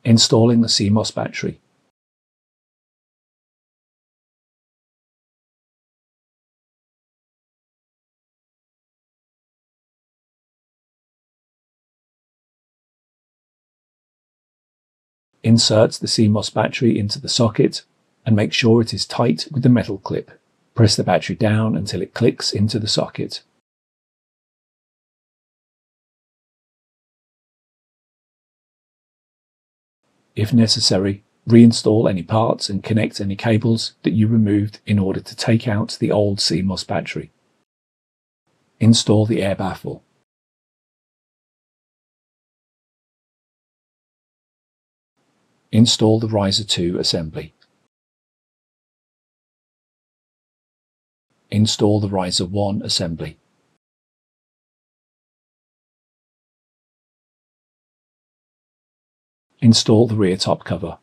Installing the CMOS battery. Insert the CMOS battery into the socket and make sure it is tight with the metal clip. Press the battery down until it clicks into the socket. If necessary, reinstall any parts and connect any cables that you removed in order to take out the old CMOS battery. Install the air baffle. Install the riser 2 assembly. Install the riser 1 assembly. Install the rear top cover.